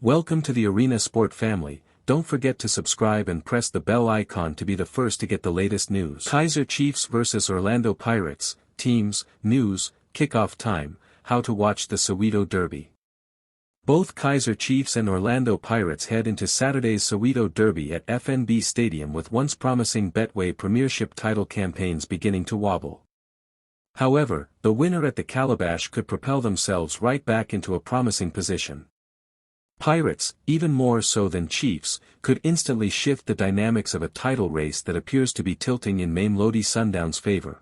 Welcome to the Arena Sport family. Don't forget to subscribe and press the bell icon to be the first to get the latest news. Kaizer Chiefs vs Orlando Pirates, teams, news, kickoff time, how to watch the Soweto Derby. Both Kaizer Chiefs and Orlando Pirates head into Saturday's Soweto Derby at FNB Stadium with once promising Betway Premiership title campaigns beginning to wobble. However, the winner at the Calabash could propel themselves right back into a promising position. Pirates, even more so than Chiefs, could instantly shift the dynamics of a title race that appears to be tilting in mamelodi Sundowns' favor.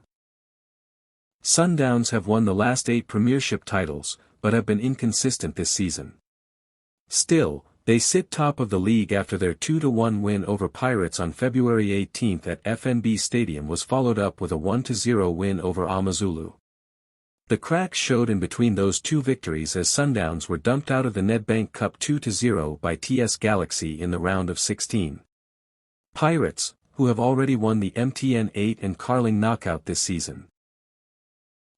Sundowns have won the last 8 premiership titles, but have been inconsistent this season. Still, they sit top of the league after their 2-1 win over Pirates on February 18 at FNB Stadium was followed up with a 1-0 win over Amazulu. The cracks showed in between those two victories as Sundowns were dumped out of the Nedbank Cup 2-0 by TS Galaxy in the round of 16. Pirates, who have already won the MTN 8 and Carling knockout this season,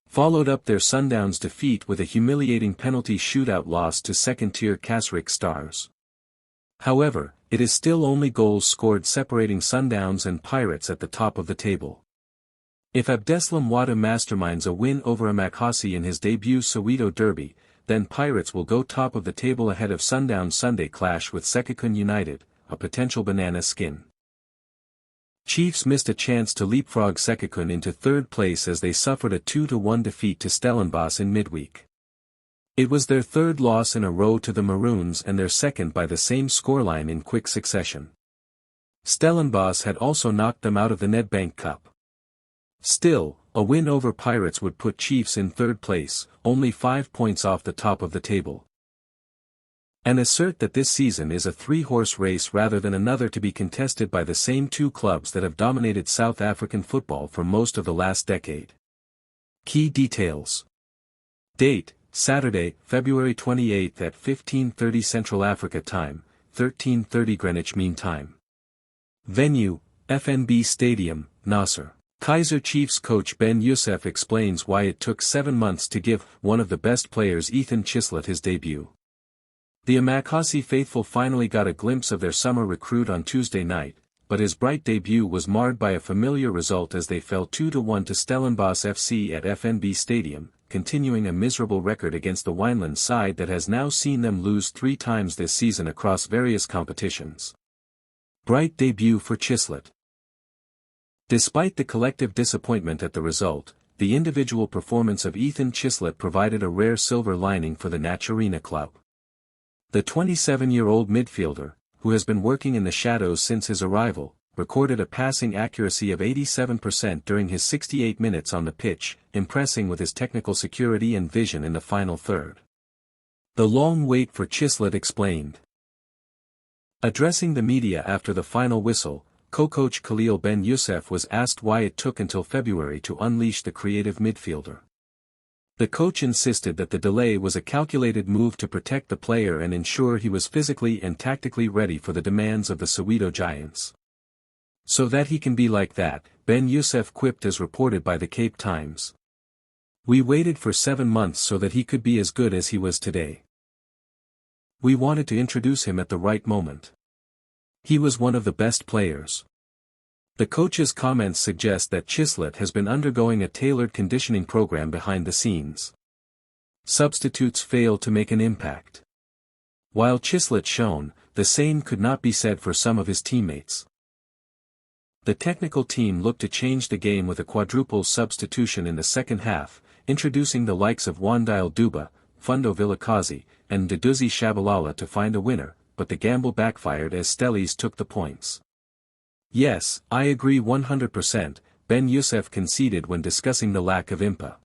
followed up their Sundowns defeat with a humiliating penalty shootout loss to second-tier Kasrik Stars. However, it is still only goals scored separating Sundowns and Pirates at the top of the table. If Abdeslam Wada masterminds a win over Amakasi in his debut Soweto Derby, then Pirates will go top of the table ahead of Sundowns' Sunday clash with Sekikun United, a potential banana skin. Chiefs missed a chance to leapfrog Sekikun into third place as they suffered a 2-1 defeat to Stellenbosch in midweek. It was their third loss in a row to the Maroons and their second by the same scoreline in quick succession. Stellenbosch had also knocked them out of the Nedbank Cup. Still, a win over Pirates would put Chiefs in third place, only 5 points off the top of the table. And assert that this season is a 3-horse race rather than another to be contested by the same two clubs that have dominated South African football for most of the last decade. Key details. Date, Saturday, February 28 at 15:30 Central Africa Time, 13:30 Greenwich Mean Time. Venue, FNB Stadium, Nasser. Kaizer Chiefs coach Ben Youssef explains why it took 7 months to give one of the best players Ethan Chislett his debut. The Amakasi faithful finally got a glimpse of their summer recruit on Tuesday night, but his bright debut was marred by a familiar result as they fell 2-1 to Stellenbosch FC at FNB Stadium, continuing a miserable record against the Wineland side that has now seen them lose 3 times this season across various competitions. Bright debut for Chislett. Despite the collective disappointment at the result, the individual performance of Ethan Chislett provided a rare silver lining for the Naturina club. The 27-year-old midfielder, who has been working in the shadows since his arrival, recorded a passing accuracy of 87% during his 68 minutes on the pitch, impressing with his technical security and vision in the final third. The long wait for Chislett explained. Addressing the media after the final whistle, co-coach Khalil Ben Youssef was asked why it took until February to unleash the creative midfielder. The coach insisted that the delay was a calculated move to protect the player and ensure he was physically and tactically ready for the demands of the Soweto Giants. So that he can be like that, Ben Youssef quipped as reported by the Cape Times. We waited for 7 months so that he could be as good as he was today. We wanted to introduce him at the right moment. He was one of the best players. The coach's comments suggest that Chislett has been undergoing a tailored conditioning program behind the scenes. Substitutes fail to make an impact. While Chislett shone, the same could not be said for some of his teammates. The technical team looked to change the game with a quadruple substitution in the second half, introducing the likes of Wandile Duba, Fundo Vilakazi, and Duduzi Shabalala to find a winner, but the gamble backfired as Stellies took the points. Yes, I agree 100%, Ben Youssef conceded when discussing the lack of impa.